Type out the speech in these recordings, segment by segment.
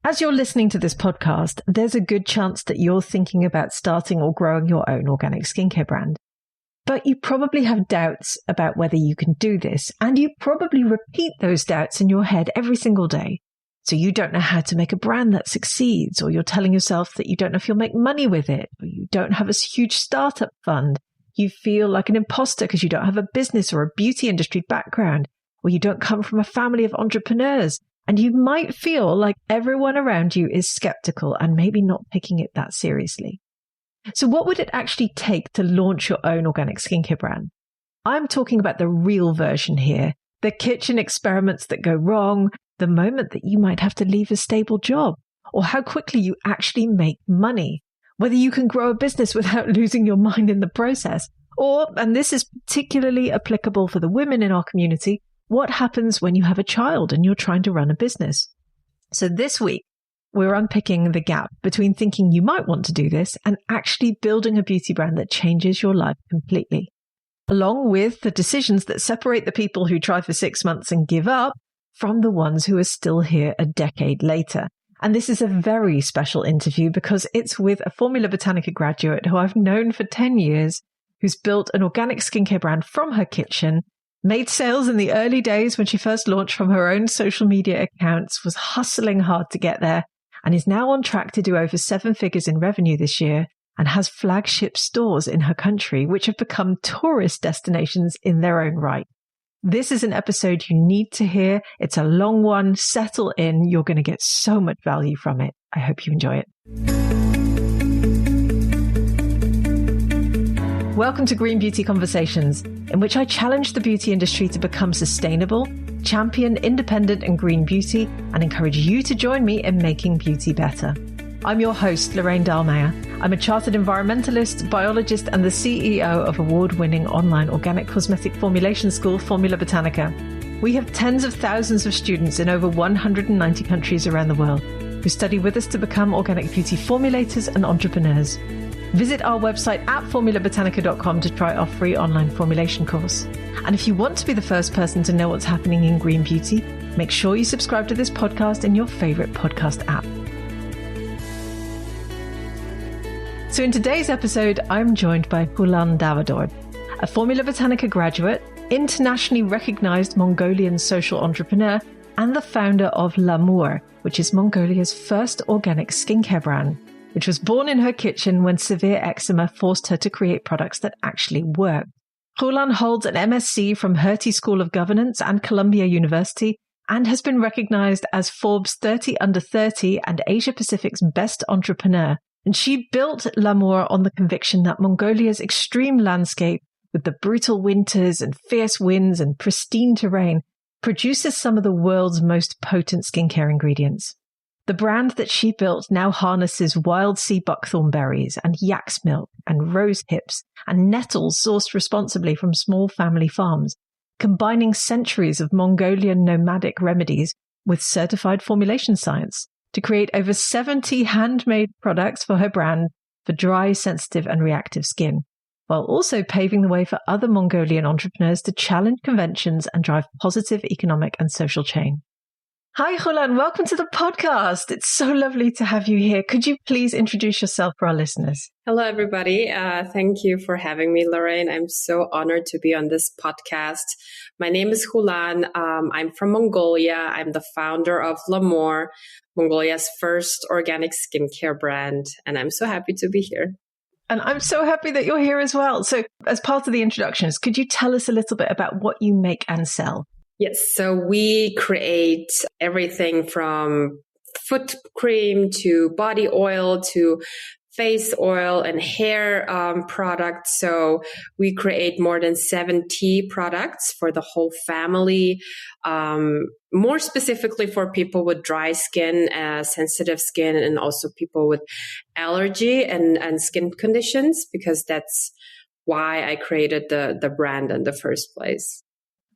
As you're listening to this podcast, there's a good chance that you're thinking about starting or growing your own organic skincare brand. But you probably have doubts about whether you can do this, and you probably repeat those doubts in your head every single day. So you don't know how to make a brand that succeeds, or you're telling yourself that you don't know if you'll make money with it, or you don't have a huge startup fund. You feel like an imposter because you don't have a business or a beauty industry background, or you don't come from a family of entrepreneurs. And you might feel like everyone around you is skeptical and maybe not taking it that seriously. So what would it actually take to launch your own organic skincare brand? I'm talking about the real version here, the kitchen experiments that go wrong, the moment that you might have to leave a stable job, or how quickly you actually make money, whether you can grow a business without losing your mind in the process, or, and this is particularly applicable for the women in our community, what happens when you have a child and you're trying to run a business? So this week, we're unpicking the gap between thinking you might want to do this and actually building a beauty brand that changes your life completely, along with the decisions that separate the people who try for 6 months and give up from the ones who are still here a decade later. And this is a very special interview because it's with a Formula Botanica graduate who I've known for 10 years, who's built an organic skincare brand from her kitchen, made sales in the early days when she first launched from her own social media accounts, was hustling hard to get there, and is now on track to do over 7 figures in revenue this year and has flagship stores in her country, which have become tourist destinations in their own right. This is an episode you need to hear. It's a long one. Settle in. You're going to get so much value from it. I hope you enjoy it. Welcome to Green Beauty Conversations, in which I challenge the beauty industry to become sustainable, champion independent and green beauty, and encourage you to join me in making beauty better. I'm your host, Lorraine Dallmeier. I'm a chartered environmentalist, biologist, and the CEO of award-winning online organic cosmetic formulation school, Formula Botanica. We have tens of thousands of students in over 190 countries around the world who study with us to become organic beauty formulators and entrepreneurs. Visit our website at formulabotanica.com to try our free online formulation course. And if you want to be the first person to know what's happening in green beauty, make sure you subscribe to this podcast in your favorite podcast app. So in today's episode, I'm joined by Khulan Davaadorj, a Formula Botanica graduate, internationally recognized Mongolian social entrepreneur, and the founder of Lhamour, which is Mongolia's first organic skincare brand, which was born in her kitchen when severe eczema forced her to create products that actually work. Khulan holds an MSc from Hertie School of Governance and Columbia University and has been recognized as Forbes 30 Under 30 and Asia Pacific's best entrepreneur. And she built Lhamour on the conviction that Mongolia's extreme landscape, with the brutal winters and fierce winds and pristine terrain, produces some of the world's most potent skincare ingredients. The brand that she built now harnesses wild sea buckthorn berries and yak's milk and rose hips and nettles sourced responsibly from small family farms, combining centuries of Mongolian nomadic remedies with certified formulation science to create over 70 handmade products for her brand for dry, sensitive, and reactive skin, while also paving the way for other Mongolian entrepreneurs to challenge conventions and drive positive economic and social change. Hi, Khulan. Welcome to the podcast. It's so lovely to have you here. Could you please introduce yourself for our listeners? Hello, everybody. Thank you for having me, Lorraine. I'm so honored to be on this podcast. My name is Khulan. I'm from Mongolia. I'm the founder of Lhamour, Mongolia's first organic skincare brand. And I'm so happy to be here. And I'm so happy that you're here as well. So as part of the introductions, could you tell us a little bit about what you make and sell? Yes. So we create everything from foot cream to body oil to face oil and hair products. So we create more than 70 products for the whole family, more specifically for people with dry skin, sensitive skin, and also people with allergy and skin conditions, because that's why I created the brand in the first place.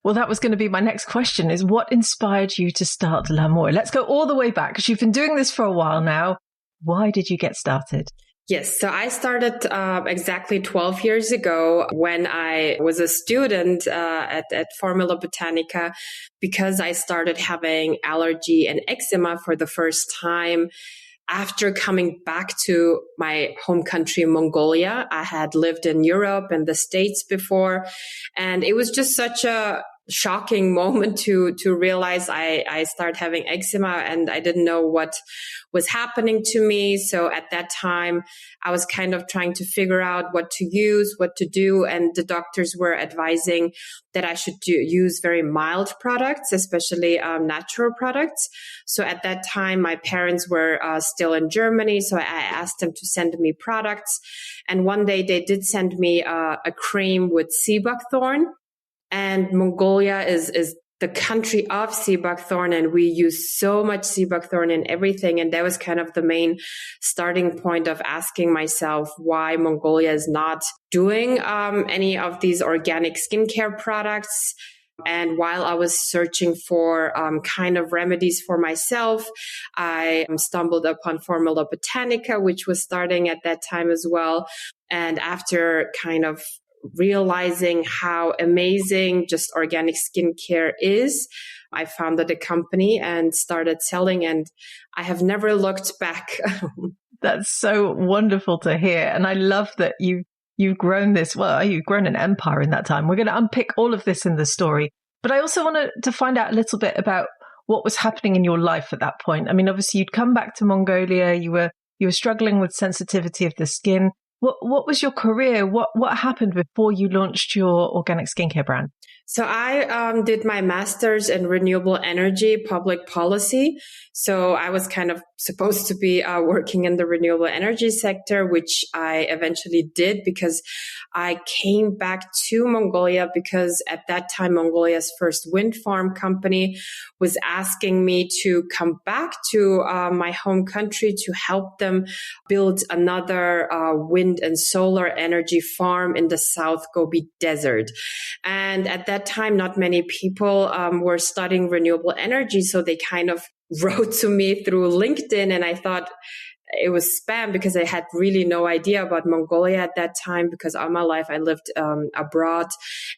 Well, that was going to be my next question, is what inspired you to start Lhamour? Let's go all the way back, because you've been doing this for a while now. Why did you get started? Yes. So I started exactly 12 years ago when I was a student at Formula Botanica, because I started having allergy and eczema for the first time after coming back to my home country, Mongolia. I had lived in Europe and the States before, and it was just such a shocking moment to realize I started having eczema, and I didn't know what was happening to me. So at that time, I was kind of trying to figure out what to use, what to do. And the doctors were advising that I should use very mild products, especially natural products. So at that time, my parents were still in Germany. So I asked them to send me products. And one day they did send me a cream with sea buckthorn. And Mongolia is the country of sea buckthorn, and we use so much sea buckthorn in everything. And that was kind of the main starting point of asking myself why Mongolia is not doing any of these organic skincare products. And while I was searching for kind of remedies for myself, I stumbled upon Formula Botanica, which was starting at that time as well. And after kind of realizing how amazing just organic skincare is, I founded a company and started selling, and I have never looked back. That's so wonderful to hear. And I love that you've grown this. Well, you've grown an empire in that time. We're going to unpick all of this in the story. But I also wanted to find out a little bit about what was happening in your life at that point. I mean, obviously you'd come back to Mongolia. You were struggling with sensitivity of the skin. What was your career? What happened before you launched your organic skincare brand? So I did my master's in renewable energy public policy. So I was kind of supposed to be working in the renewable energy sector, which I eventually did because I came back to Mongolia because at that time, Mongolia's first wind farm company was asking me to come back to my home country to help them build another wind and solar energy farm in the South Gobi Desert. And at that time, not many people were studying renewable energy. So they kind of wrote to me through LinkedIn, and I thought it was spam because I had really no idea about Mongolia at that time, because all my life I lived abroad,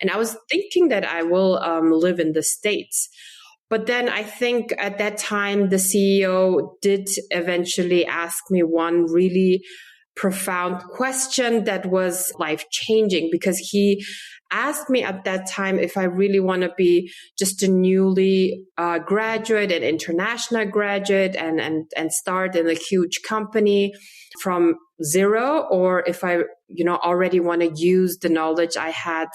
and I was thinking that I will live in the States. But then I think at that time, the CEO did eventually ask me one really profound question that was life-changing, because he asked me at that time if I really want to be just a newly graduate, an international graduate, and start in a huge company from zero, or if I, already want to use the knowledge I had,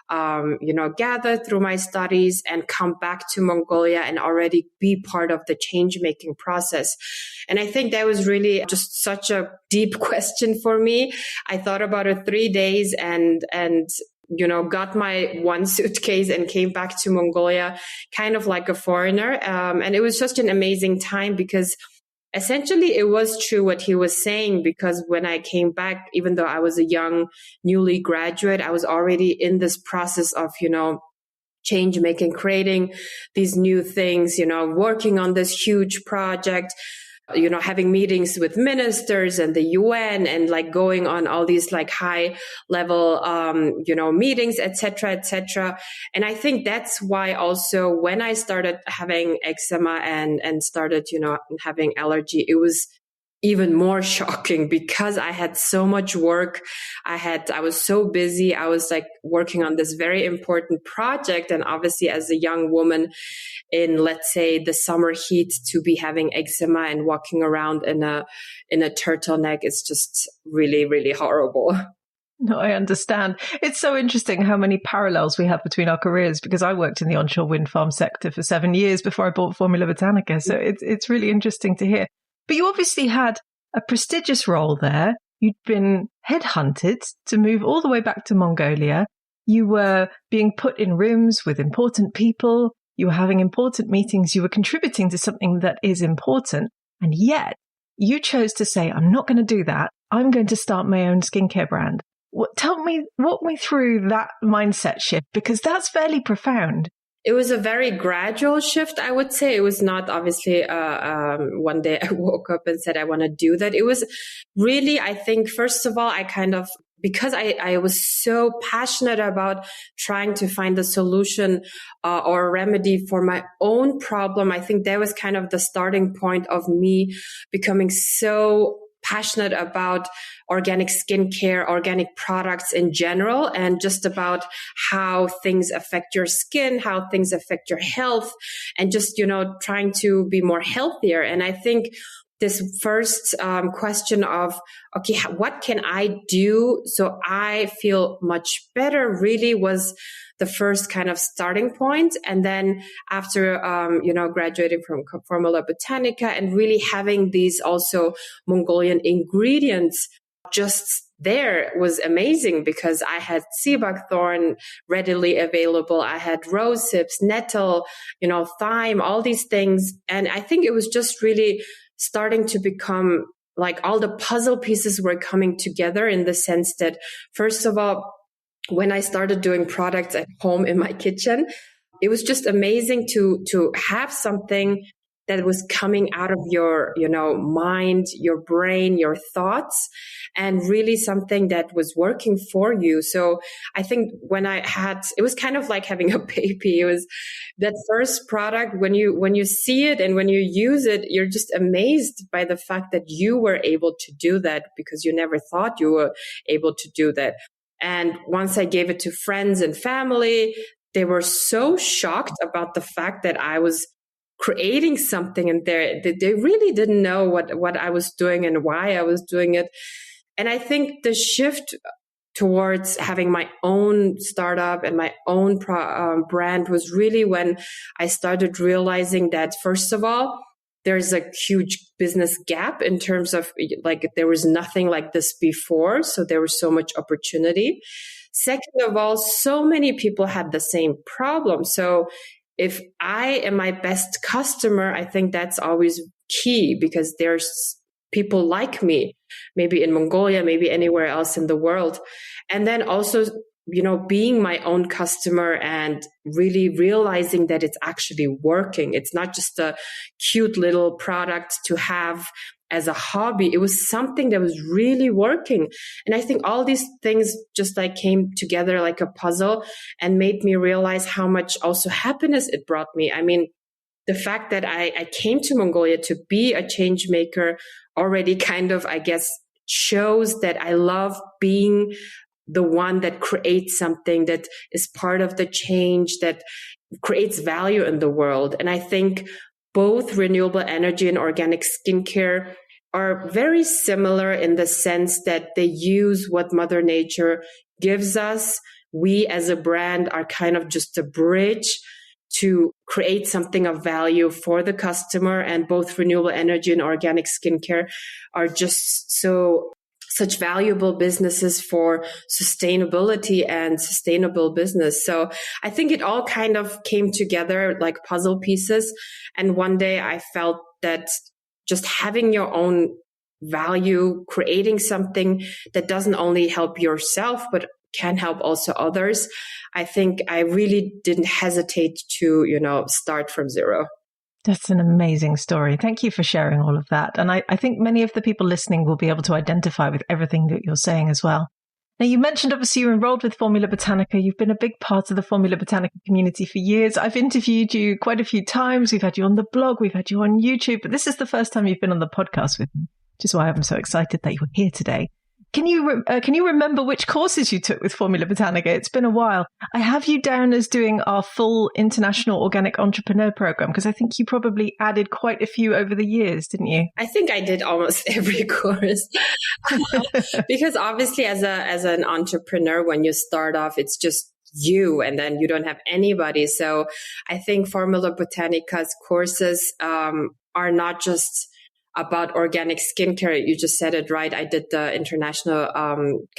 gathered through my studies and come back to Mongolia and already be part of the change-making process. And I think that was really just such a deep question for me. I thought about it 3 days and got my one suitcase and came back to Mongolia kind of like a foreigner. And it was just an amazing time, because essentially it was true what he was saying, because when I came back, even though I was a young, newly graduate, I was already in this process of, change making, creating these new things, working on this huge project, having meetings with ministers and the UN, and going on all these high level, meetings, et cetera. And I think that's why also when I started having eczema and started, having allergy, it was even more shocking because I had so much work. I was so busy. I was working on this very important project. And obviously as a young woman in, let's say, the summer heat, to be having eczema and walking around in a turtleneck, it's just really, really horrible. No, I understand. It's so interesting how many parallels we have between our careers, because I worked in the onshore wind farm sector for 7 years before I bought Formula Botanica. So it's really interesting to hear. But you obviously had a prestigious role there. You'd been headhunted to move all the way back to Mongolia. You were being put in rooms with important people. You were having important meetings. You were contributing to something that is important. And yet you chose to say, I'm not going to do that. I'm going to start my own skincare brand. Walk me through that mindset shift, because that's fairly profound. It was a very gradual shift, I would say. It was not obviously one day I woke up and said, I want to do that. It was really, I think, first of all, I kind of, because I was so passionate about trying to find a solution or a remedy for my own problem, I think that was kind of the starting point of me becoming so passionate about organic skincare, organic products in general, and just about how things affect your skin, how things affect your health, and just, trying to be more healthier. And I think this first question of, okay, what can I do so I feel much better really was the first kind of starting point. And then after, graduating from Formula Botanica and really having these also Mongolian ingredients just there was amazing, because I had sea buckthorn readily available. I had rose hips, nettle, thyme, all these things. And I think it was just really starting to become like all the puzzle pieces were coming together, in the sense that, first of all, when I started doing products at home in my kitchen, it was just amazing to have something that was coming out of your, mind, your brain, your thoughts, and really something that was working for you. So I think it was kind of like having a baby. It was that first product, when you see it and when you use it, you're just amazed by the fact that you were able to do that, because you never thought you were able to do that. And once I gave it to friends and family, they were so shocked about the fact that I was creating something, and they really didn't know what I was doing and why I was doing it. And I think the shift towards having my own startup and my own brand was really when I started realizing that, first of all, there's a huge business gap in terms of, like, there was nothing like this before. So there was so much opportunity. Second of all, so many people had the same problem. So if I am my best customer, I think that's always key, because there's people like me, maybe in Mongolia, maybe anywhere else in the world. And then also, being my own customer and really realizing that it's actually working. It's not just a cute little product to have as a hobby. It was something that was really working. And I think all these things just like came together like a puzzle and made me realize how much also happiness it brought me. I mean, the fact that I came to Mongolia to be a change maker already kind of, I guess, shows that I love being the one that creates something that is part of the change, that creates value in the world. And I think both renewable energy and organic skincare are very similar in the sense that they use what Mother Nature gives us. We as a brand are kind of just a bridge to create something of value for the customer. And both renewable energy and organic skincare are just such valuable businesses for sustainability and sustainable business. So I think it all kind of came together like puzzle pieces. And one day I felt that just having your own value, creating something that doesn't only help yourself, but can help also others, I think I really didn't hesitate to, start from zero. That's an amazing story. Thank you for sharing all of that. And I think many of the people listening will be able to identify with everything that you're saying as well. Now, you mentioned obviously you're enrolled with Formula Botanica. You've been a big part of the Formula Botanica community for years. I've interviewed you quite a few times. We've had you on the blog. We've had you on YouTube. But this is the first time you've been on the podcast with me, which is why I'm so excited that you're here today. Can you remember which courses you took with Formula Botanica? It's been a while. I have you down as doing our full International Organic Entrepreneur Program, because I think you probably added quite a few over the years, didn't you? I think I did almost every course. Because obviously as an entrepreneur, when you start off, it's just you, and then you don't have anybody. So I think Formula Botanica's courses are not just about organic skincare. You just said it right. I did the international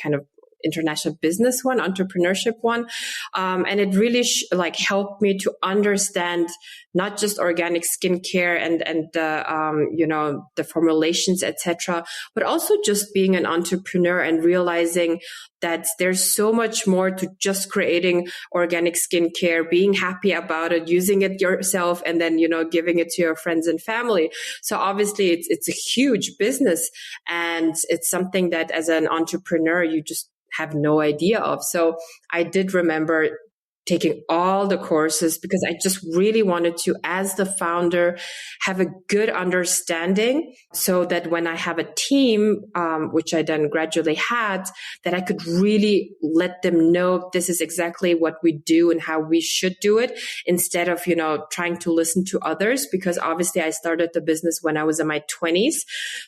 kind of international business one, entrepreneurship one. And it really helped me to understand not just organic skincare and the formulations, etc., but also just being an entrepreneur and realizing that there's so much more to just creating organic skincare, being happy about it, using it yourself, and then, giving it to your friends and family. So obviously it's a huge business, and it's something that as an entrepreneur, you just have no idea of. So I did remember taking all the courses because I just really wanted to, as the founder, have a good understanding so that when I have a team, which I then gradually had, that I could really let them know this is exactly what we do and how we should do it, instead of, trying to listen to others, because obviously I started the business when I was in my 20s.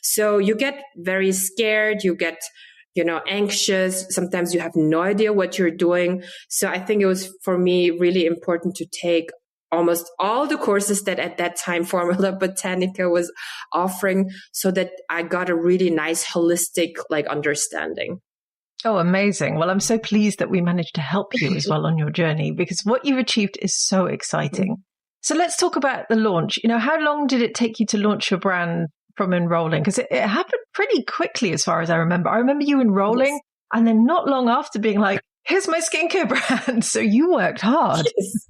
So you get very scared, you get anxious. Sometimes you have no idea what you're doing. So I think it was, for me, really important to take almost all the courses that at that time Formula Botanica was offering, so that I got a really nice holistic understanding. Oh, amazing. Well, I'm so pleased that we managed to help you as well on your journey, because what you've achieved is so exciting. So let's talk about the launch. How long did it take you to launch your brand from enrolling? Because it happened pretty quickly as far as I remember. I remember you enrolling, yes, and then not long after being like, here's my skincare brand. So you worked hard. Yes.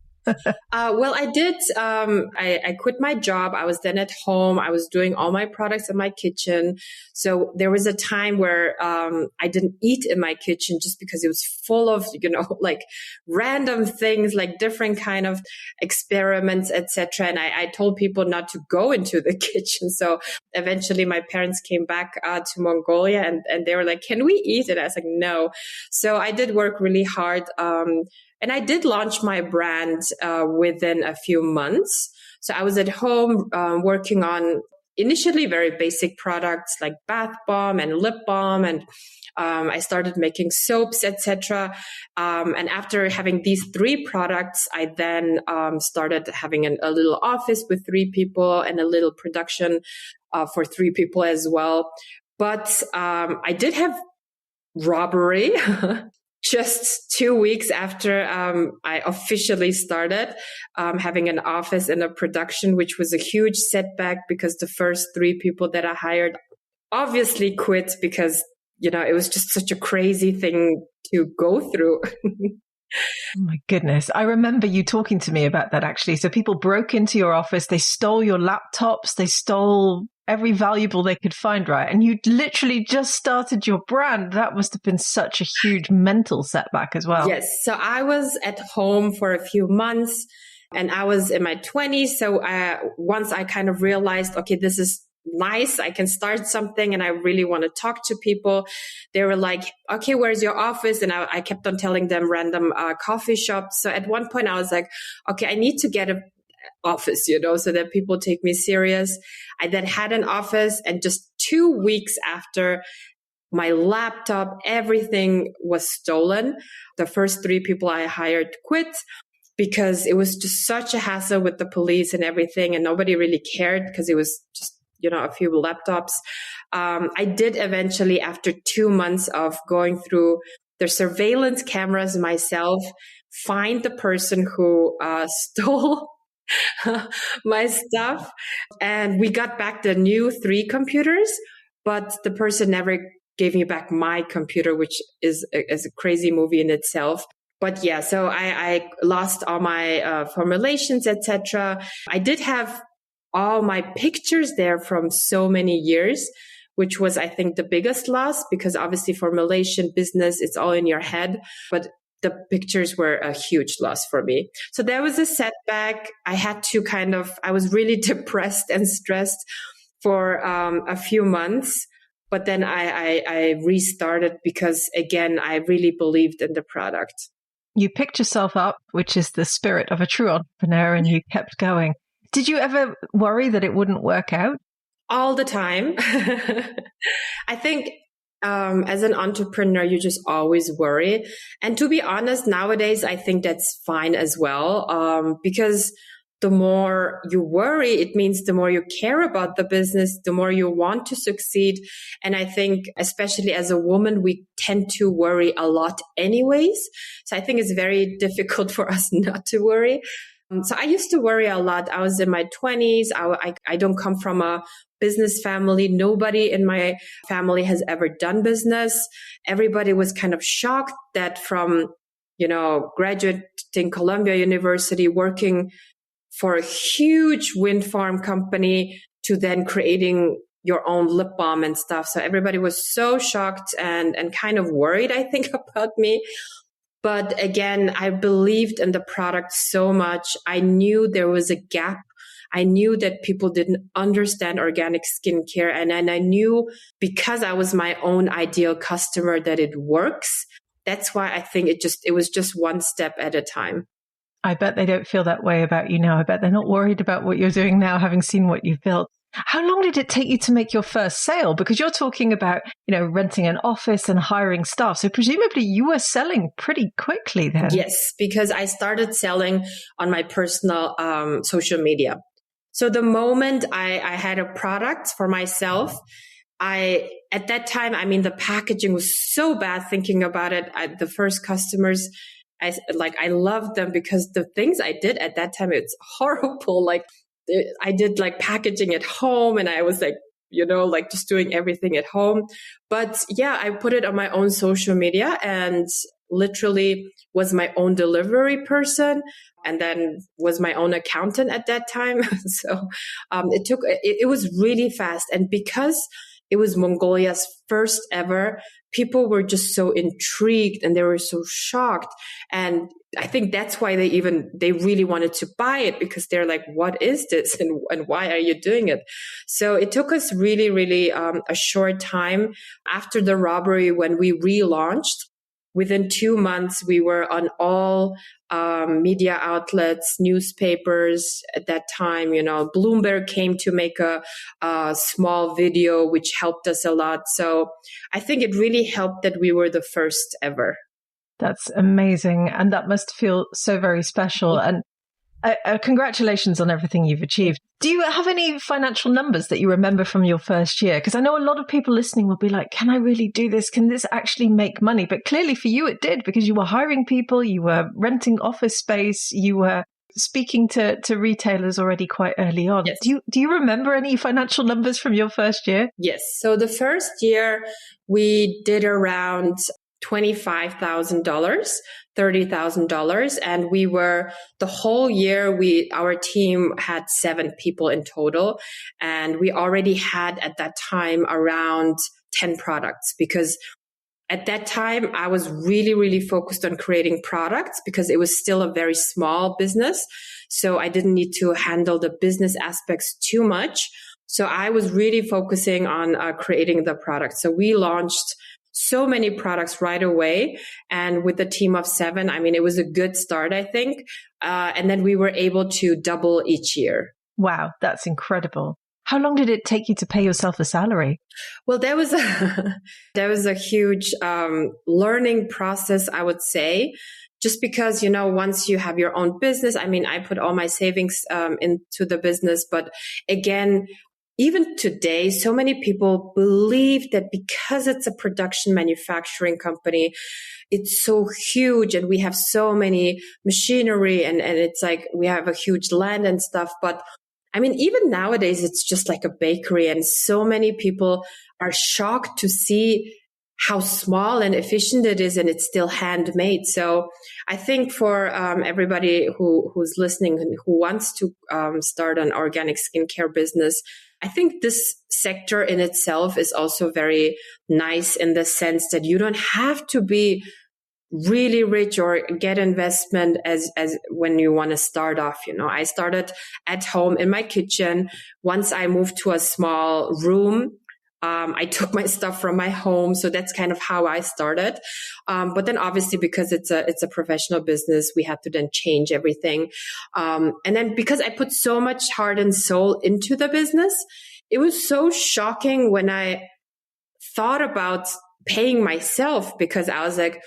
Well, I did. I quit my job. I was then at home. I was doing all my products in my kitchen. So there was a time where I didn't eat in my kitchen just because it was full of, random things, like different kind of experiments, etc. And I told people not to go into the kitchen. So eventually my parents came back to Mongolia and they were like, can we eat? And I was like, no. So I did work really hard. And I did launch my brand within a few months. So I was at home working on initially very basic products like bath bomb and lip balm, and I started making soaps, etc. And after having these 3 products, I then started having a little office with 3 people and a little production for 3 people as well. But I did have robbery. Just 2 weeks after I officially started having an office and a production, which was a huge setback because the first 3 people that I hired obviously quit because, it was just such a crazy thing to go through. Oh my goodness. I remember you talking to me about that, actually. So people broke into your office, they stole your laptops, they stole every valuable they could find, right? And you literally just started your brand. That must have been such a huge mental setback as well. Yes. So I was at home for a few months and I was in my 20s. So once I kind of realized, okay, this is nice, I can start something and I really want to talk to people. They were like, okay, where's your office? And I kept on telling them random coffee shops. So at one point I was like, okay, I need to get an office, so that people take me serious. I then had an office, and just 2 weeks after, my laptop, everything was stolen. The first 3 people I hired quit because it was just such a hassle with the police and everything. And nobody really cared because it was just, a few laptops. I did eventually, after 2 months of going through the surveillance cameras myself, find the person who stole my stuff. And we got back the new 3 computers, but the person never gave me back my computer, which is a crazy movie in itself. But yeah, so I lost all my formulations, etc. I did have all my pictures there from so many years, which was, I think, the biggest loss, because obviously formulation business, it's all in your head, but the pictures were a huge loss for me. So there was a setback. I had to I was really depressed and stressed for a few months, but then I restarted because, again, I really believed in the product. You picked yourself up, which is the spirit of a true entrepreneur, and you kept going. Did you ever worry that it wouldn't work out? All the time. I think as an entrepreneur, you just always worry. And to be honest, nowadays, I think that's fine as well, because the more you worry, it means the more you care about the business, the more you want to succeed. And I think, especially as a woman, we tend to worry a lot anyways. So I think it's very difficult for us not to worry. So I used to worry a lot. I was in my 20s. I don't come from a business family. Nobody in my family has ever done business. Everybody was kind of shocked that from, graduating Columbia University, working for a huge wind farm company to then creating your own lip balm and stuff. So everybody was so shocked and kind of worried, I think, about me. But again, I believed in the product so much. I knew there was a gap. I knew that people didn't understand organic skincare. And I knew, because I was my own ideal customer, that it works. That's why I think it was just one step at a time. I bet they don't feel that way about you now. I bet they're not worried about what you're doing now, having seen what you've built. How long did it take you to make your first sale? Because you're talking about, renting an office and hiring staff. So presumably you were selling pretty quickly then. Yes, because I started selling on my personal social media. So the moment I had a product for myself, at that time, the packaging was so bad. Thinking about it, the first customers, I loved them because the things I did at that time, it's horrible. I did packaging at home, and I was just doing everything at home. But yeah, I put it on my own social media and literally was my own delivery person, and then was my own accountant at that time. So it was really fast. And because it was Mongolia's first ever, people were just so intrigued and they were so shocked. And I think that's why they really wanted to buy it, because they're like, what is this? And why are you doing it? So it took us really, really a short time after the robbery when we relaunched. Within 2 months, we were on all media outlets, newspapers at that time. Bloomberg came to make a small video, which helped us a lot. So I think it really helped that we were the first ever. That's amazing. And that must feel so very special. And congratulations on everything you've achieved. Do you have any financial numbers that you remember from your first year? Because I know a lot of people listening will be like, can I really do this? Can this actually make money? But clearly for you, it did, because you were hiring people, you were renting office space, you were speaking to retailers already quite early on. Yes. Do you remember any financial numbers from your first year? Yes. So the first year we did around $25,000, $30,000. And we were, the whole year, our team had 7 people in total. And we already had at that time around 10 products, because at that time I was really, really focused on creating products because it was still a very small business. So I didn't need to handle the business aspects too much. So I was really focusing on creating the product. So we launched so many products right away. And with a team of 7, it was a good start, I think. And then we were able to double each year. Wow, that's incredible. How long did it take you to pay yourself a salary? Well, there was a huge learning process, I would say. Just because, once you have your own business, I put all my savings into the business. But again, even today, so many people believe that because it's a production manufacturing company, it's so huge and we have so many machinery and it's like we have a huge land and stuff. But even nowadays, it's just like a bakery, and so many people are shocked to see how small and efficient it is, and it's still handmade. So I think for everybody who's listening and who wants to start an organic skincare business, I think this sector in itself is also very nice in the sense that you don't have to be really rich or get investment as when you want to start off. I started at home in my kitchen. Once I moved to a small room, I took my stuff from my home. So that's kind of how I started. But then obviously because it's a professional business, we had to then change everything. And then because I put so much heart and soul into the business, it was so shocking when I thought about paying myself, because I was like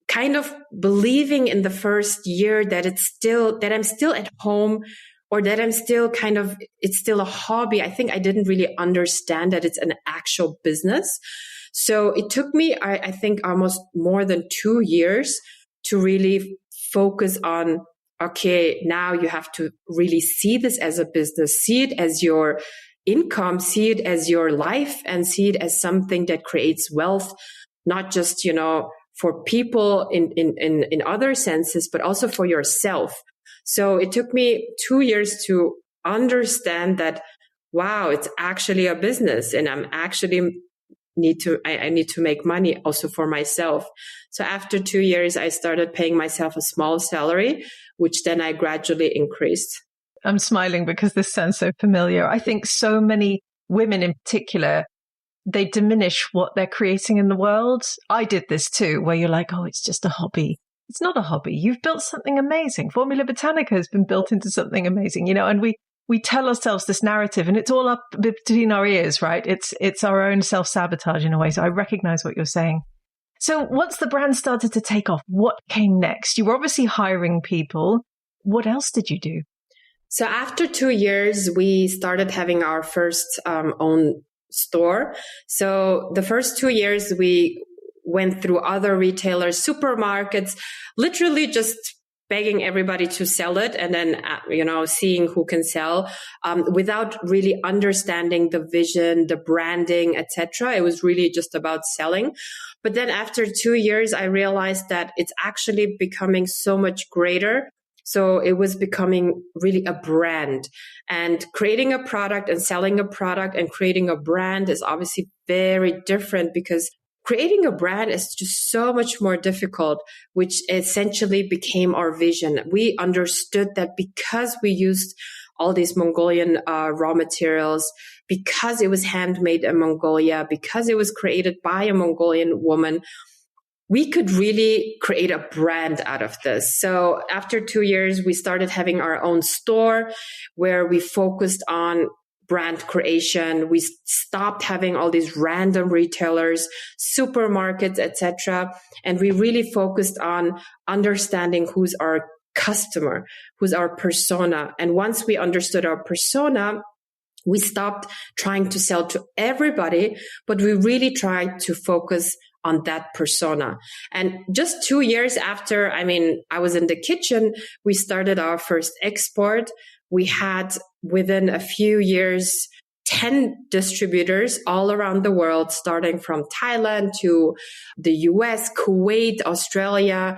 kind of believing in the first year that I'm still at home or that I'm still it's still a hobby. I think I didn't really understand that it's an actual business. So it took me, I think, almost more than 2 years to really focus on, okay, now you have to really see this as a business, see it as your income, see it as your life, and see it as something that creates wealth, not just, for people in other senses, but also for yourself. So it took me 2 years to understand that, wow, it's actually a business, and I need to make money also for myself. So after 2 years, I started paying myself a small salary, which then I gradually increased. I'm smiling because this sounds so familiar. I think so many women in particular, they diminish what they're creating in the world. I did this too, where you're like, oh, it's just a hobby. It's not a hobby. You've built something amazing. Formula Botanica has been built into something amazing, and we tell ourselves this narrative, and it's all up between our ears, right? It's our own self-sabotage in a way. So I recognize what you're saying. So once the brand started to take off, what came next? You were obviously hiring people. What else did you do? So after 2 years, we started having our first own store. So the first 2 years, we went through other retailers, supermarkets, literally just begging everybody to sell it, and then, seeing who can sell, without really understanding the vision, the branding, etc. It was really just about selling. But then after 2 years, I realized that it's actually becoming so much greater. So it was becoming really a brand, and creating a product and selling a product and creating a brand is obviously very different, because creating a brand is just so much more difficult, which essentially became our vision. We understood that because we used all these Mongolian raw materials, because it was handmade in Mongolia, because it was created by a Mongolian woman, we could really create a brand out of this. So after 2 years, we started having our own store where we focused on brand creation. We stopped having all these random retailers, supermarkets, etc. And we really focused on understanding who's our customer, who's our persona. And once we understood our persona, we stopped trying to sell to everybody, but we really tried to focus on that persona. And just 2 years after, I was in the kitchen, we started our first export. We had, within a few years, 10 distributors all around the world, starting from Thailand to the US, Kuwait, Australia,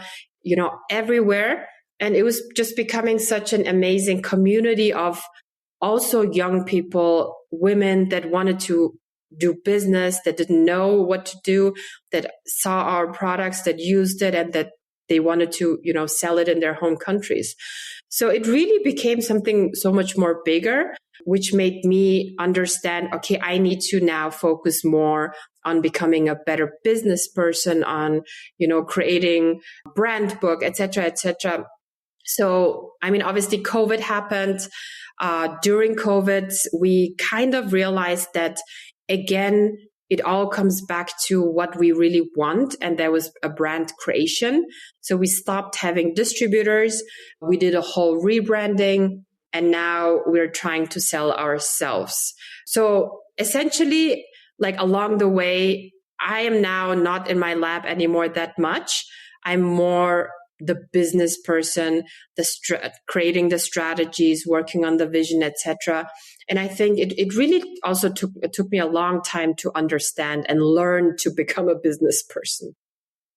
everywhere. And it was just becoming such an amazing community of also young people, women that wanted to do business, that didn't know what to do, that saw our products, that used it, and that they wanted to, sell it in their home countries. So it really became something so much more bigger, which made me understand, okay, I need to now focus more on becoming a better business person, on, creating a brand book, et cetera, et cetera. So, obviously COVID happened. During COVID, we kind of realized that, again, it all comes back to what we really want. And there was a brand creation. So we stopped having distributors. We did a whole rebranding, and now we're trying to sell ourselves. So essentially, along the way, I am now not in my lab anymore that much. I'm more the business person, creating the strategies, working on the vision, etc. And I think it really also took me a long time to understand and learn to become a business person.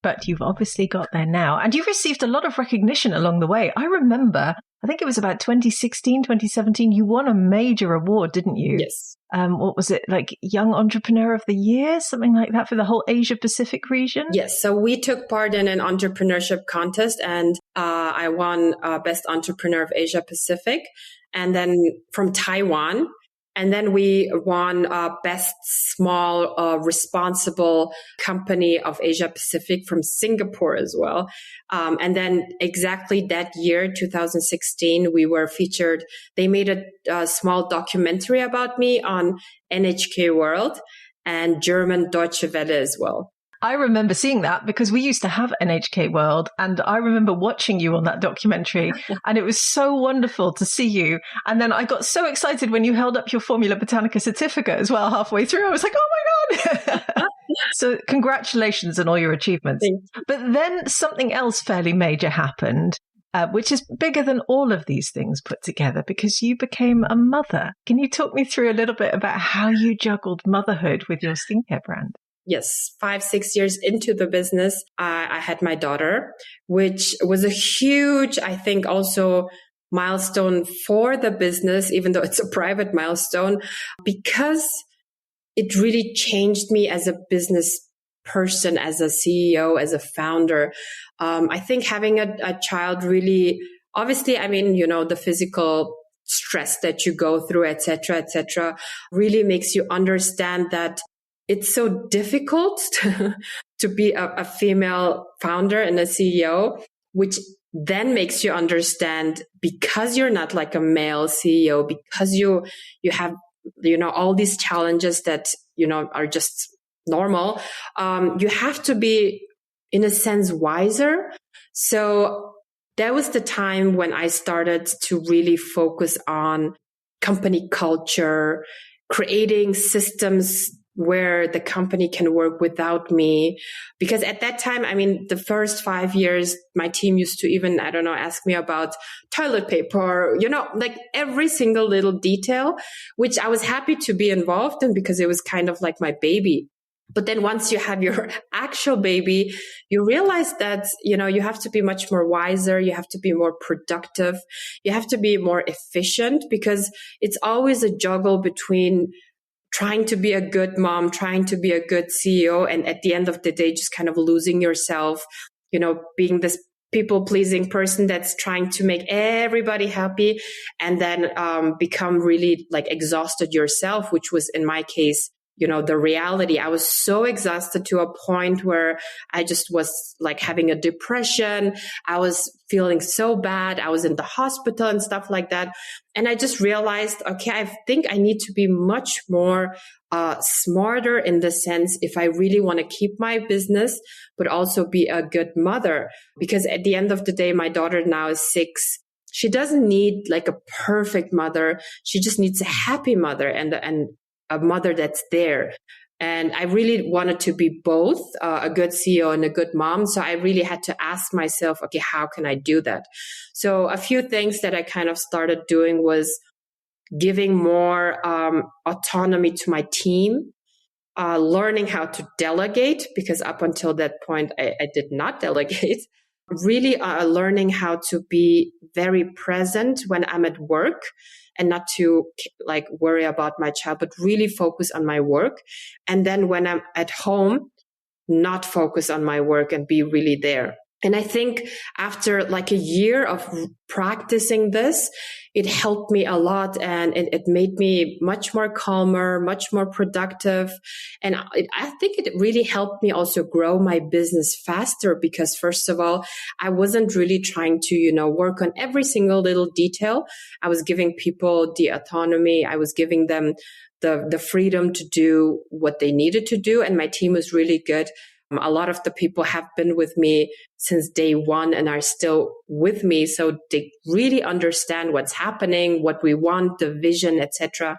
But you've obviously got there now. And you've received a lot of recognition along the way. I remember, I think it was about 2016, 2017, you won a major award, didn't you? Yes. What was it, Young Entrepreneur of the Year, something like that, for the whole Asia Pacific region? Yes. So we took part in an entrepreneurship contest, and I won Best Entrepreneur of Asia Pacific, and then from Taiwan. And then we won Best Small Responsible Company of Asia Pacific from Singapore as well. And then exactly that year, 2016, we were featured. They made a small documentary about me on NHK World and German Deutsche Welle as well. I remember seeing that because we used to have NHK World, and I remember watching you on that documentary, and it was so wonderful to see you. And then I got so excited when you held up your Formula Botanica certificate as well halfway through. I was like, oh my God. So congratulations on all your achievements. But then something else fairly major happened, which is bigger than all of these things put together, because you became a mother. Can you talk me through a little bit about how you juggled motherhood with your skincare brand? Yes, 5-6 years into the business, I had my daughter, which was a huge, I think, also milestone for the business, even though it's a private milestone, because it really changed me as a business person, as a CEO, as a founder. I think having a child really, obviously, I mean, the physical stress that you go through, et cetera, really makes you understand that it's so difficult to be a female founder and a CEO, which then makes you understand, because you're not like a male CEO, because you have, all these challenges that, are just normal. You have to be, in a sense, wiser. So that was the time when I started to really focus on company culture, creating systems where the company can work without me. Because at that time, I mean, the first 5 years, my team used to even, ask me about toilet paper, like every single little detail, which I was happy to be involved in because it was kind of like my baby. But then once you have your actual baby, you realize that, you have to be much more wiser. You have to be more productive. You have to be more efficient, because it's always a juggle between trying to be a good mom, trying to be a good CEO, and at the end of the day, just kind of losing yourself, being this people-pleasing person that's trying to make everybody happy, and then become really like exhausted yourself, which was in my case, the reality. I was so exhausted to a point where I just was like having a depression. I was feeling so bad. I was in the hospital and stuff like that. And I just realized, okay, I think I need to be much more smarter, in the sense, if I really want to keep my business, but also be a good mother. Because at the end of the day, my daughter now is 6. She doesn't need like a perfect mother. She just needs a happy mother and a mother that's there. And I really wanted to be both a good CEO and a good mom. So I really had to ask myself, okay, how can I do that? So a few things that I kind of started doing was giving more autonomy to my team, learning how to delegate, because up until that point, I did not delegate. Really learning how to be very present when I'm at work, and not to like worry about my child, but really focus on my work. And then when I'm at home, not focus on my work and be really there. And I think after like a year of practicing this, it helped me a lot, and it made me much more calmer, much more productive. And I think it really helped me also grow my business faster, because first of all, I wasn't really trying to, work on every single little detail. I was giving people the autonomy. I was giving them the freedom to do what they needed to do. And my team was really good. A lot of the people have been with me since day one and are still with me. So they really understand what's happening, what we want, the vision, etc.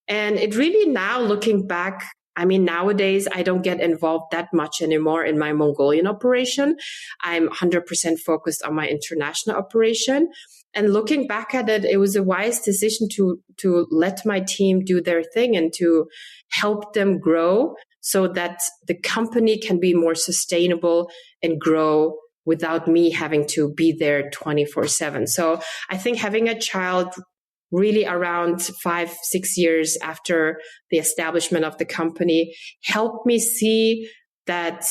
And it really, now looking back, I mean, nowadays I don't get involved that much anymore in my Mongolian operation. I'm 100% focused on my international operation. And looking back at it, it was a wise decision to let my team do their thing and to help them grow, so that the company can be more sustainable and grow without me having to be there 24/7. So I think having a child really around 5-6 years after the establishment of the company helped me see that,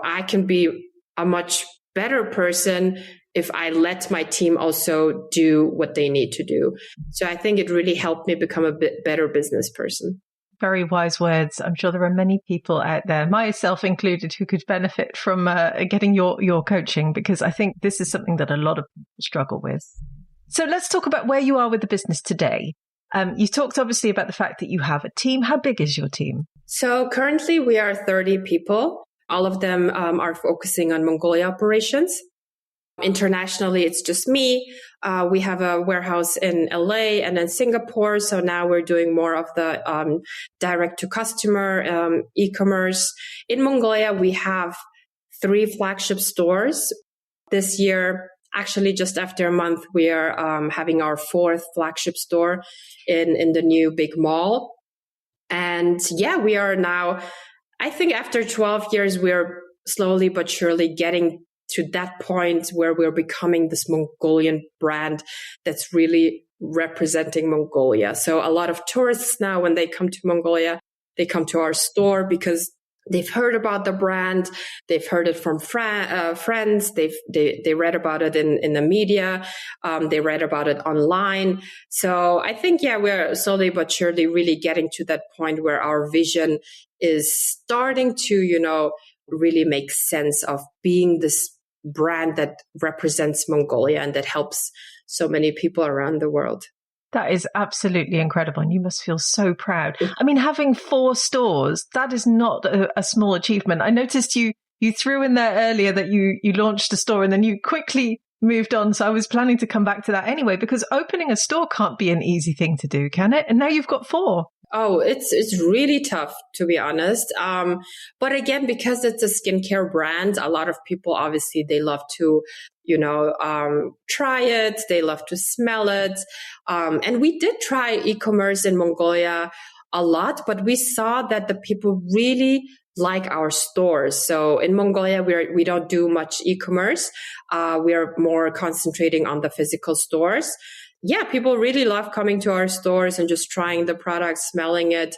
I can be a much better person if I let my team also do what they need to do. So I think it really helped me become a bit better business person. Very wise words. I'm sure there are many people out there, myself included, who could benefit from getting your coaching, because I think this is something that a lot of people struggle with. So let's talk about where you are with the business today. You talked obviously about the fact that you have a team. How big is your team? So currently we are 30 people. All of them are focusing on Mongolia operations. Internationally, it's just me. We have a warehouse in LA and then Singapore. So now we're doing more of the direct to customer e-commerce. In Mongolia, we have 3 flagship stores. This year, actually just after a month, we are having our 4th flagship store in the new big mall. And yeah, we are now, I think after 12 years, we're slowly but surely getting to that point where we're becoming this Mongolian brand that's really representing Mongolia. So a lot of tourists now, when they come to Mongolia, they come to our store because they've heard about the brand. They've heard it from friends. They read about it in the media. They read about it online. So I think, yeah, we're slowly but surely really getting to that point where our vision is starting to, really make sense of being this brand that represents Mongolia and that helps so many people around the world. That is absolutely incredible. And you must feel so proud. I mean, having 4 stores, that is not a small achievement. I noticed you threw in there earlier that you launched a store and then you quickly moved on. So I was planning to come back to that anyway, because opening a store can't be an easy thing to do, can it? And now you've got 4. Oh, it's really tough, to be honest. But again, because it's a skincare brand, a lot of people, obviously, they love to, try it. They love to smell it. And we did try e-commerce in Mongolia a lot, but we saw that the people really like our stores. So in Mongolia, we don't do much e-commerce. We are more concentrating on the physical stores. Yeah, people really love coming to our stores and just trying the product, smelling it,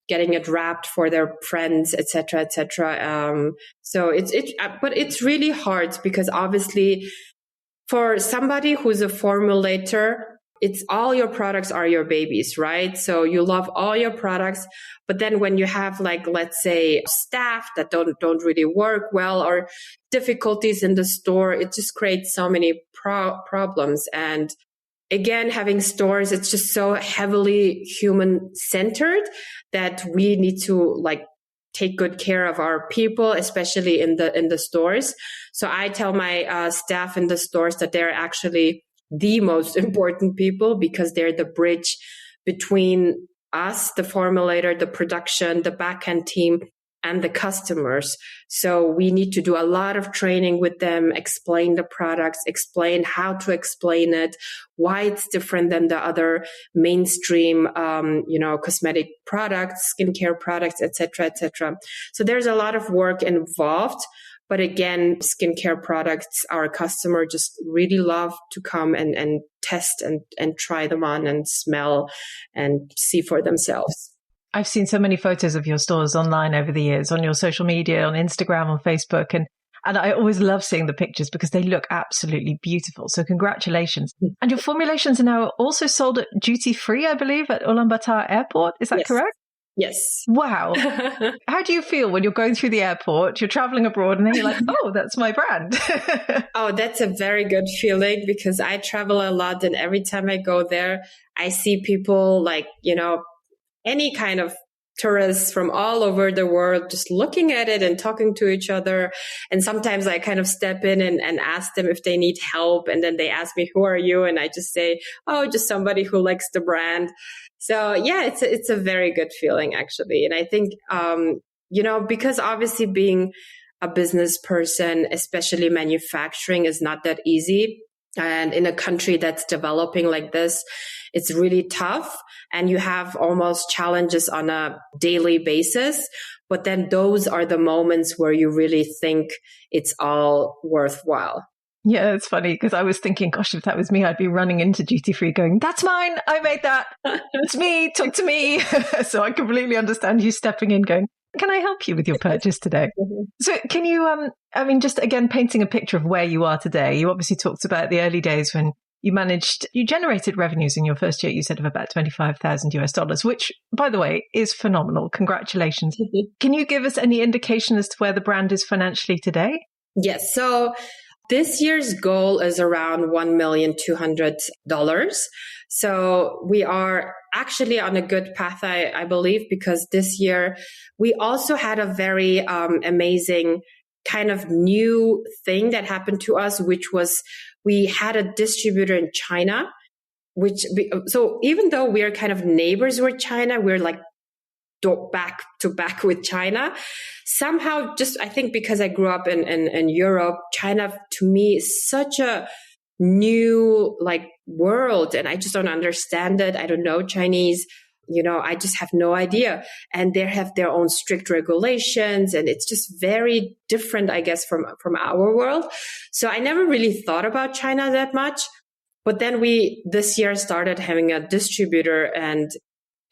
getting it wrapped for their friends, etc., etc. But it's really hard because obviously for somebody who's a formulator, it's all your products are your babies, right? So you love all your products, but then when you have let's say staff that don't really work well or difficulties in the store, it just creates so many problems. And again, having stores, it's just so heavily human centered that we need to take good care of our people, especially in the stores. So I tell my staff in the stores that they're actually the most important people because they're the bridge between us, the formulator, the production, the backend team, and the customers. So we need to do a lot of training with them, explain the products, explain how to explain it, why it's different than the other mainstream, cosmetic products, skincare products, etc., etc. So there's a lot of work involved. But again, skincare products, our customer just really love to come and test and try them on and smell and see for themselves. I've seen so many photos of your stores online over the years, on your social media, on Instagram, on Facebook. And I always love seeing the pictures because they look absolutely beautiful. So congratulations. And your formulations are now also sold at duty free, I believe, at Ulaanbaatar Airport. Is that correct? Yes. Wow. How do you feel when you're going through the airport, you're traveling abroad, and then you're like, oh, that's my brand? Oh, that's a very good feeling because I travel a lot. And every time I go there, I see people any kind of tourists from all over the world just looking at it and talking to each other. And sometimes I kind of step in and ask them if they need help. And then they ask me, who are you? And I just say, oh, just somebody who likes the brand. So yeah, it's a very good feeling actually. And I think, because obviously being a business person, especially manufacturing, is not that easy. And in a country that's developing like this, it's really tough. And you have almost challenges on a daily basis. But then those are the moments where you really think it's all worthwhile. Yeah, it's funny because I was thinking, gosh, if that was me, I'd be running into duty free going, that's mine. I made that. It's me. Talk to me. So I completely understand you stepping in going, can I help you with your purchase today? So can you, just again, painting a picture of where you are today, you obviously talked about the early days when you generated revenues in your first year, you said, of about $25,000, which, by the way, is phenomenal. Congratulations. Can you give us any indication as to where the brand is financially today? Yes. So This year's goal is around $1,200,000. So we are actually on a good path, I believe, because this year we also had a very amazing kind of new thing that happened to us, which was we had a distributor in China, so even though we're kind of neighbors with China, we're like back to back with China. Somehow, just I think because I grew up in Europe, China to me is such a new like world, and I just don't understand it. I don't know Chinese. I just have no idea. And they have their own strict regulations, and it's just very different, I guess, from our world. So I never really thought about China that much. But then we this year started having a distributor, and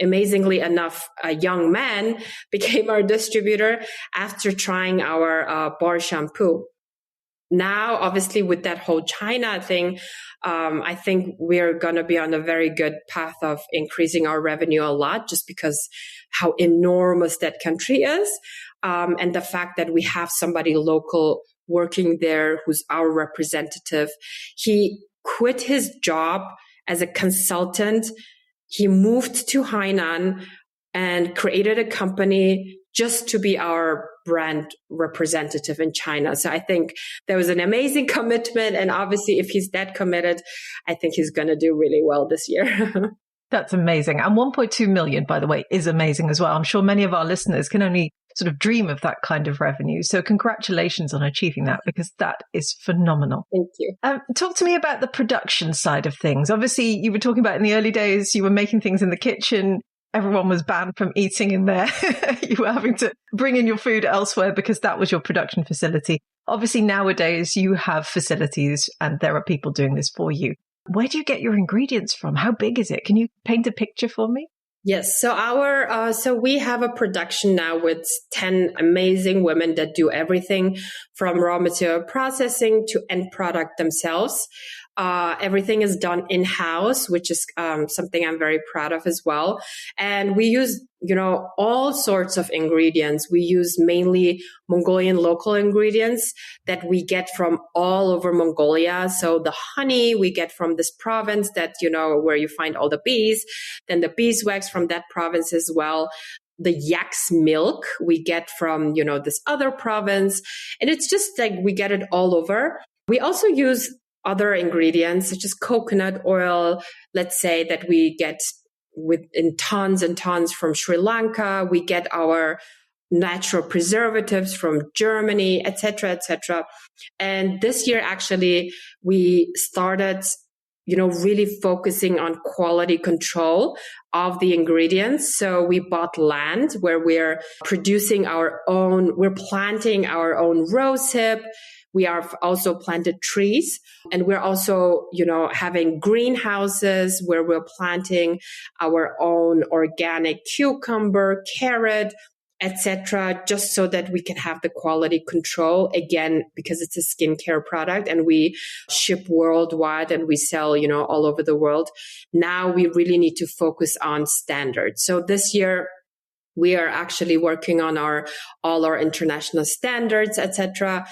amazingly enough, a young man became our distributor after trying our bar shampoo. Now, obviously, with that whole China thing, I think we're going to be on a very good path of increasing our revenue a lot, just because how enormous that country is. And the fact that we have somebody local working there who's our representative. He quit his job as a consultant. He moved to Hainan and created a company just to be our brand representative in China. So I think there was an amazing commitment. And obviously, if he's that committed, I think he's going to do really well this year. That's amazing. And 1.2 million, by the way, is amazing as well. I'm sure many of our listeners can only sort of dream of that kind of revenue. So congratulations on achieving that, because that is phenomenal. Thank you. Talk to me about the production side of things. Obviously, you were talking about in the early days, you were making things in the kitchen. Everyone was banned from eating in there. You were having to bring in your food elsewhere because that was your production facility. Obviously, nowadays, you have facilities and there are people doing this for you. Where do you get your ingredients from? How big is it? Can you paint a picture for me? Yes. So so we have a production now with 10 amazing women that do everything from raw material processing to end product themselves. Everything is done in-house, which is something I'm very proud of as well. And we use, all sorts of ingredients. We use mainly Mongolian local ingredients that we get from all over Mongolia. So the honey we get from this province that, where you find all the bees, then the beeswax from that province as well. The yak's milk we get from, this other province. And it's just like we get it all over. We also use other ingredients such as coconut oil, let's say, that we get in tons and tons from Sri Lanka. We get our natural preservatives from Germany, etc., etc. And this year, actually, we started, really focusing on quality control of the ingredients. So we bought land where we're producing we're planting our own rosehip. We are also planted trees, and we're also, having greenhouses where we're planting our own organic cucumber, carrot, etc., just so that we can have the quality control, again, because it's a skincare product and we ship worldwide and we sell, all over the world. Now we really need to focus on standards. So this year, we are actually working on all our international standards, etc.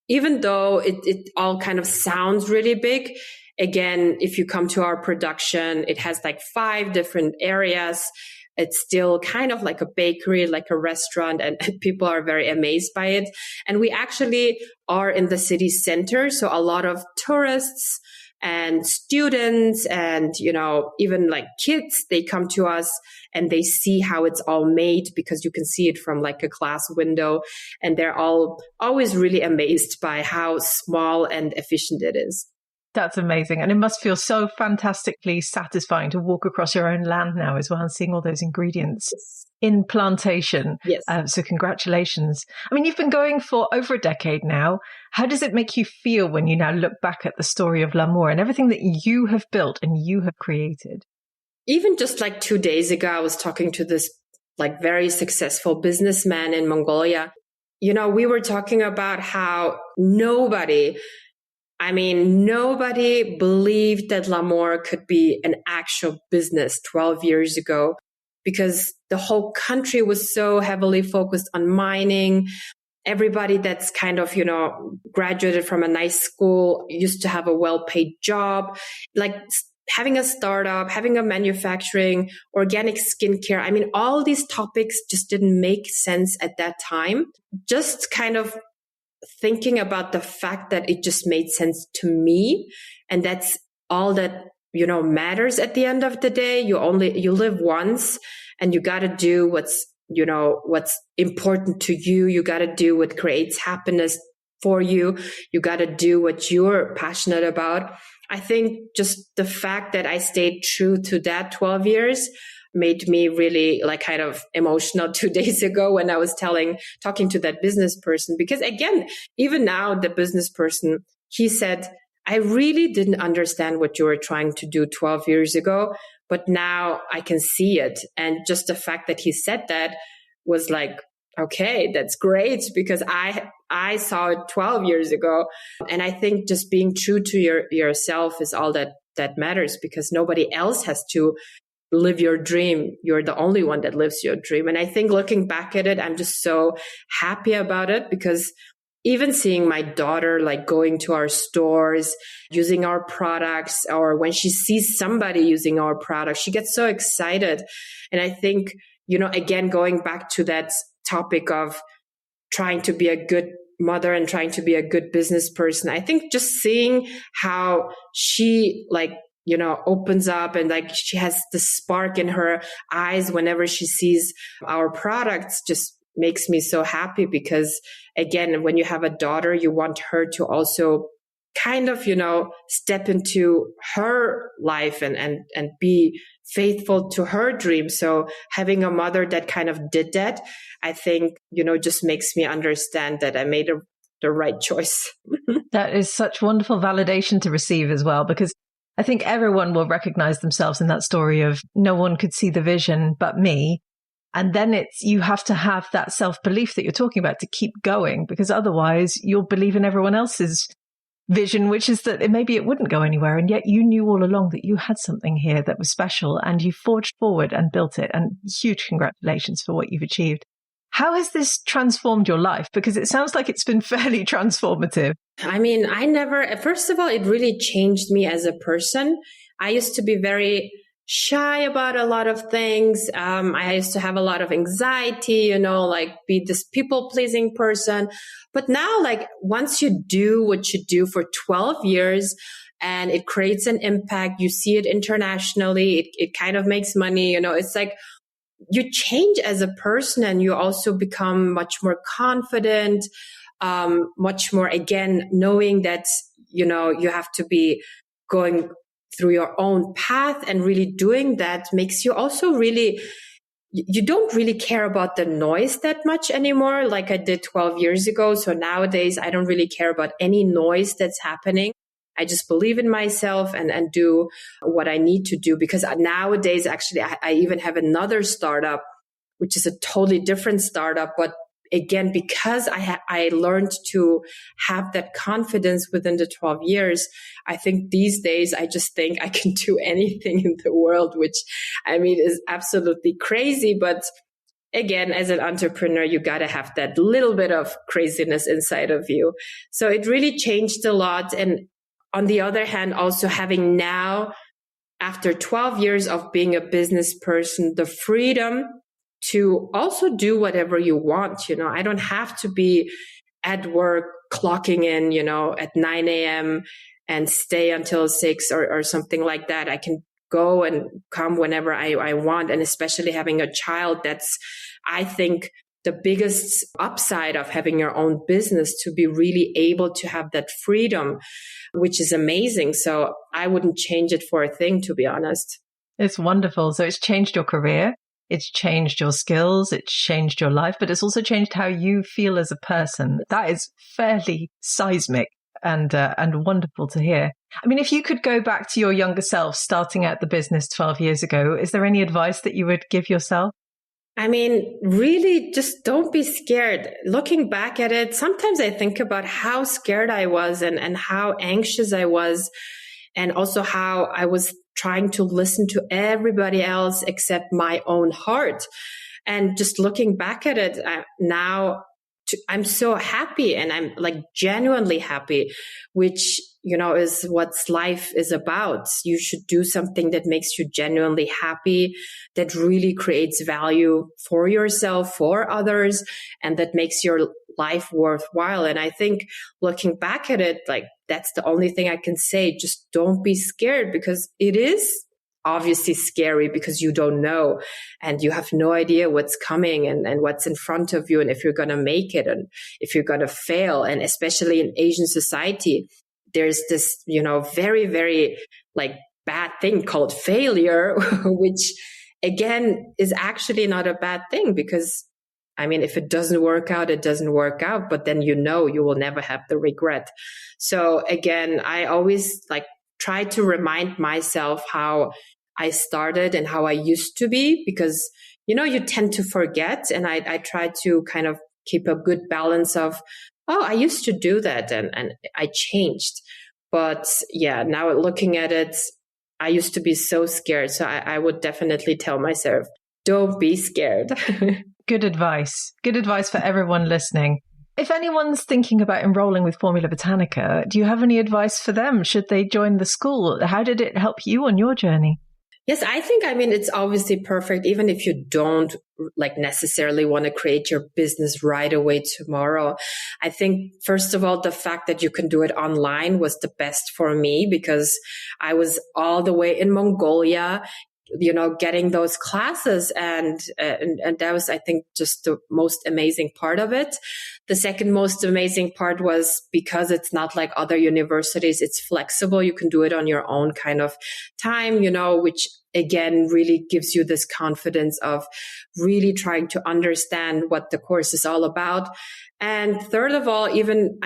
Even though it all kind of sounds really big, again, if you come to our production, it has like 5 different areas. It's still kind of like a bakery, like a restaurant, and people are very amazed by it. And we actually are in the city center. So a lot of tourists and students and, even like kids, they come to us and they see how it's all made, because you can see it from like a glass window, and they're all always really amazed by how small and efficient it is. That's amazing. And it must feel so fantastically satisfying to walk across your own land now as well and seeing all those ingredients in plantation. Yes. So congratulations. I mean, you've been going for over a decade now. How does it make you feel when you now look back at the story of Lhamour and everything that you have built and you have created? Even just like 2 days ago, I was talking to this like very successful businessman in Mongolia. We were talking about how nobody believed that Lhamour could be an actual business 12 years ago, because the whole country was so heavily focused on mining everybody that's kind of, graduated from a nice school used to have a well-paid job, like having a startup, having a manufacturing, organic skincare. I mean, all these topics just didn't make sense at that time. Just kind of thinking about the fact that it just made sense to me. And that's all that, matters at the end of the day. You live once, and you got to do what's important to you. You got to do what creates happiness for you. You got to do what you're passionate about. I think just the fact that I stayed true to that 12 years made me really kind of emotional 2 days ago when I was talking to that business person, because again, even now the business person, he said, I really didn't understand what you were trying to do 12 years ago, but now I can see it. And just the fact that he said that was like, okay, that's great, because I saw it 12 years ago. And I think just being true to yourself is all that matters, because nobody else has to live your dream. You're the only one that lives your dream. And I think looking back at it, I'm just so happy about it, because even seeing my daughter going to our stores, using our products, or when she sees somebody using our products, she gets so excited. And I think, again, going back to that topic of trying to be a good mother and trying to be a good business person, I think just seeing how she opens up and she has the spark in her eyes whenever she sees our products just makes me so happy, because again, when you have a daughter, you want her to also kind of, step into her life and be faithful to her dream. So having a mother that kind of did that, I think, just makes me understand that I made the right choice. That is such wonderful validation to receive as well, because I think everyone will recognize themselves in that story of no one could see the vision but me. And then you have to have that self-belief that you're talking about to keep going, because otherwise you'll believe in everyone else's vision, which is that maybe it wouldn't go anywhere. And yet you knew all along that you had something here that was special, and you forged forward and built it. And huge congratulations for what you've achieved. How has this transformed your life? Because it sounds like it's been fairly transformative. I mean, first of all, it really changed me as a person. I used to be very shy about a lot of things. I used to have a lot of anxiety, be this people pleasing person. But now, once you do what you do for 12 years and it creates an impact, you see it internationally, it kind of makes money, it's you change as a person, and you also become much more confident, much more, again, knowing that, you have to be going through your own path, and really doing that makes you also really, you don't really care about the noise that much anymore, like I did 12 years ago. So nowadays, I don't really care about any noise that's happening. I just believe in myself and do what I need to do, because nowadays, actually, I even have another startup, which is a totally different startup. But again, because I learned to have that confidence within the 12 years, I think these days, I just think I can do anything in the world, which I mean is absolutely crazy. But again, as an entrepreneur, you got to have that little bit of craziness inside of you. So it really changed a lot. And on the other hand, also having now, after 12 years of being a business person, the freedom to also do whatever you want. I don't have to be at work clocking in, at 9 a.m. and stay until 6 or something like that. I can go and come whenever I want. And especially having a child, that's, I think, the biggest upside of having your own business, to be really able to have that freedom, which is amazing. So I wouldn't change it for a thing, to be honest. It's wonderful. So it's changed your career. It's changed your skills, it's changed your life, but it's also changed how you feel as a person. That is fairly seismic and wonderful to hear. I mean, if you could go back to your younger self starting out the business 12 years ago, is there any advice that you would give yourself? I mean, really, just don't be scared. Looking back at it, sometimes I think about how scared I was and how anxious I was, and also how I was trying to listen to everybody else except my own heart. And just looking back at it now, I'm so happy, and I'm like genuinely happy, which, is what life is about. You should do something that makes you genuinely happy, that really creates value for yourself, for others, and that makes your life worthwhile. And I think looking back at it, like, that's the only thing I can say. Just don't be scared, because it is obviously scary, because you don't know and you have no idea what's coming and what's in front of you, and if you're going to make it and if you're going to fail. And especially in Asian society, there's this, very, very like bad thing called failure, which again is actually not a bad thing, because I mean, if it doesn't work out, it doesn't work out, but then you will never have the regret. So again, I always like try to remind myself how I started and how I used to be, because, you tend to forget. And I try to kind of keep a good balance of, oh, I used to do that and I changed. But yeah, now looking at it, I used to be so scared. So I would definitely tell myself, don't be scared. Good advice. Good advice for everyone listening. If anyone's thinking about enrolling with Formula Botanica, do you have any advice for them? Should they join the school? How did it help you on your journey? Yes, I think, it's obviously perfect, even if you don't like necessarily want to create your business right away tomorrow. I think, first of all, the fact that you can do it online was the best for me, because I was all the way in Mongolia, getting those classes. And that was, I think, just the most amazing part of it. The second most amazing part was because it's not like other universities, it's flexible. You can do it on your own kind of time, which again really gives you this confidence of really trying to understand what the course is all about. And third of all, even,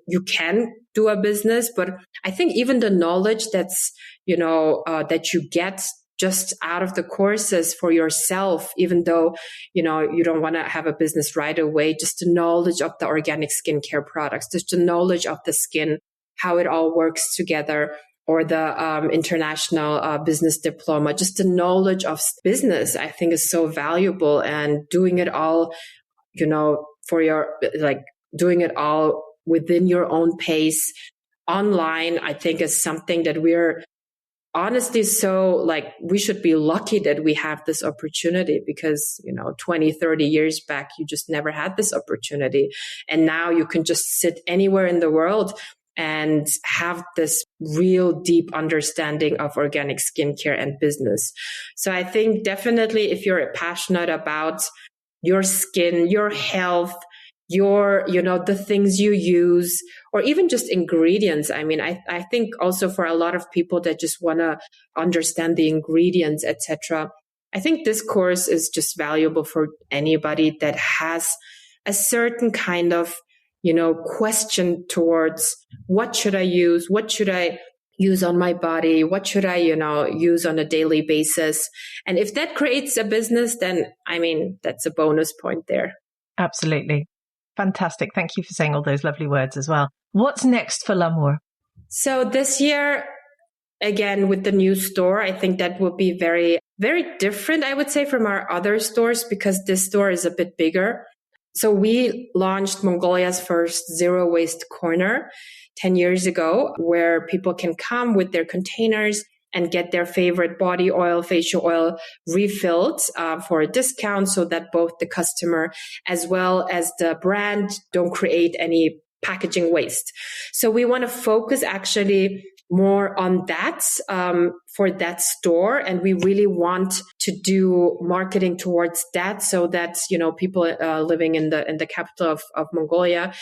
you can do a business, but I think even the knowledge that's, that you get just out of the courses for yourself, even though, you don't want to have a business right away, just the knowledge of the organic skincare products, just the knowledge of the skin, how it all works together, or the international business diploma, just the knowledge of business, I think is so valuable. And doing it all, doing it all within your own pace online, I think is something that we're honestly, so we should be lucky that we have this opportunity, because, 20, 30 years back, you just never had this opportunity. And now you can just sit anywhere in the world and have this real deep understanding of organic skincare and business. So I think definitely if you're passionate about your skin, your health, your, the things you use, or even just ingredients. I think also for a lot of people that just want to understand the ingredients, etc. I think this course is just valuable for anybody that has a certain kind of, question towards what should I use? What should I use on my body? What should I, use on a daily basis? And if that creates a business, then, that's a bonus point there. Absolutely. Fantastic. Thank you for saying all those lovely words as well. What's next for Lhamour? So this year, again, with the new store, I think that will be very, very different, I would say, from our other stores, because this store is a bit bigger. So we launched Mongolia's first zero waste corner 10 years ago, where people can come with their containers and get their favorite body oil, facial oil refilled for a discount, so that both the customer as well as the brand don't create any packaging waste. So we want to focus actually more on that for that store. And we really want to do marketing towards that, so that, people living in the capital of Mongolia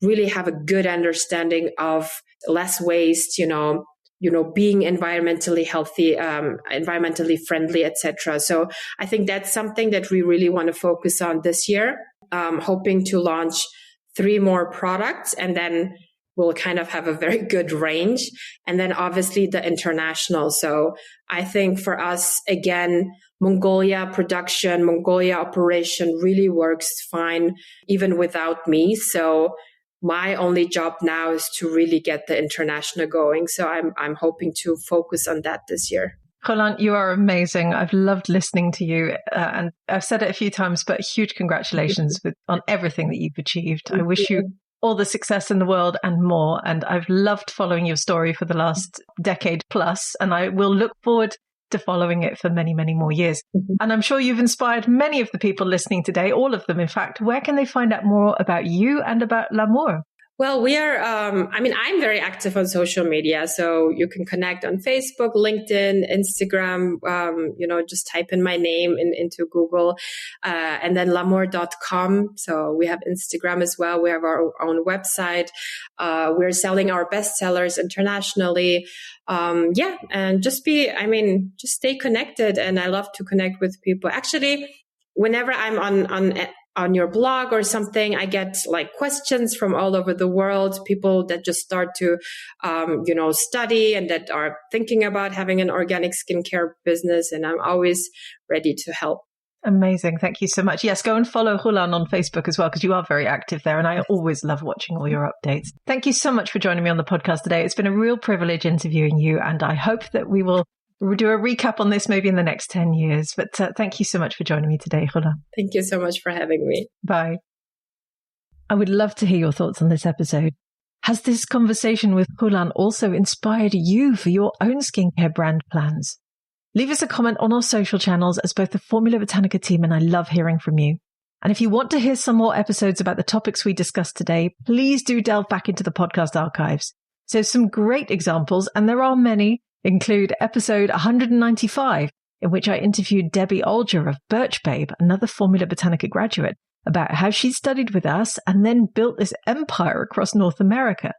really have a good understanding of less waste, being environmentally healthy, environmentally friendly, etc. So I think that's something that we really want to focus on this year. Hoping to launch 3 more products, and then we'll kind of have a very good range. And then obviously the international. So I think for us, again, Mongolia production, Mongolia operation really works fine, even without me. So my only job now is to really get the international going. So I'm hoping to focus on that this year. Khulan, you are amazing. I've loved listening to you. And I've said it a few times, but huge congratulations on everything that you've achieved. I wish you all the success in the world and more. And I've loved following your story for the last decade plus. And I will look forward to following it for many, many more years. And I'm sure you've inspired many of the people listening today, all of them, in fact. Where can they find out more about you and about Lhamour? Well, we are, I'm very active on social media. So you can connect on Facebook, LinkedIn, Instagram, just type in my name into Google, and then Lhamour.com. So we have Instagram as well. We have our own website. We're selling our bestsellers internationally. And just stay connected. And I love to connect with people. Actually, whenever I'm on your blog or something, I get like questions from all over the world, people that just start to, study and that are thinking about having an organic skincare business. And I'm always ready to help. Amazing. Thank you so much. Yes, go and follow Khulan on Facebook as well, because you are very active there. And I always love watching all your updates. Thank you so much for joining me on the podcast today. It's been a real privilege interviewing you. And I hope that we'll do a recap on this maybe in the next 10 years. But thank you so much for joining me today, Khulan. Thank you so much for having me. Bye. I would love to hear your thoughts on this episode. Has this conversation with Khulan also inspired you for your own skincare brand plans? Leave us a comment on our social channels as both the Formula Botanica team and I love hearing from you. And if you want to hear some more episodes about the topics we discussed today, please do delve back into the podcast archives. So some great examples, and there are many, include episode 195, in which I interviewed Debbie Olger of Birch Babe, another Formula Botanica graduate, about how she studied with us and then built this empire across North America.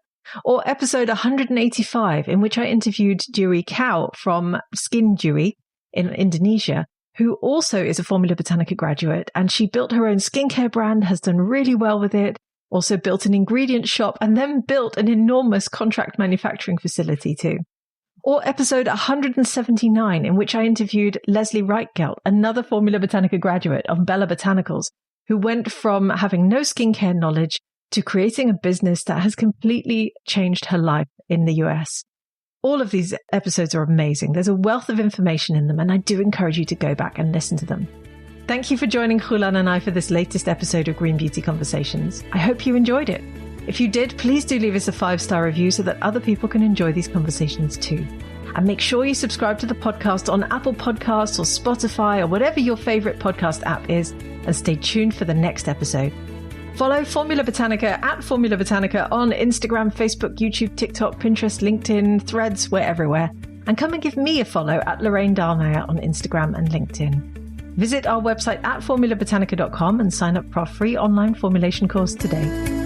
Or episode 185, in which I interviewed Dewi Cow from Skin Dewi in Indonesia, who also is a Formula Botanica graduate, and she built her own skincare brand, has done really well with it, also built an ingredient shop, and then built an enormous contract manufacturing facility too. Or episode 179, in which I interviewed Leslie Reichgelt, another Formula Botanica graduate of Bella Botanicals, who went from having no skincare knowledge to creating a business that has completely changed her life in the US. All of these episodes are amazing. There's a wealth of information in them, and I do encourage you to go back and listen to them. Thank you for joining Khulan and I for this latest episode of Green Beauty Conversations. I hope you enjoyed it. If you did, please do leave us a 5-star review so that other people can enjoy these conversations too. And make sure you subscribe to the podcast on Apple Podcasts or Spotify or whatever your favorite podcast app is, and stay tuned for the next episode. Follow Formula Botanica at Formula Botanica on Instagram, Facebook, YouTube, TikTok, Pinterest, LinkedIn, Threads, we're everywhere. And come and give me a follow at Lorraine Dallmeier on Instagram and LinkedIn. Visit our website at formulabotanica.com and sign up for our free online formulation course today.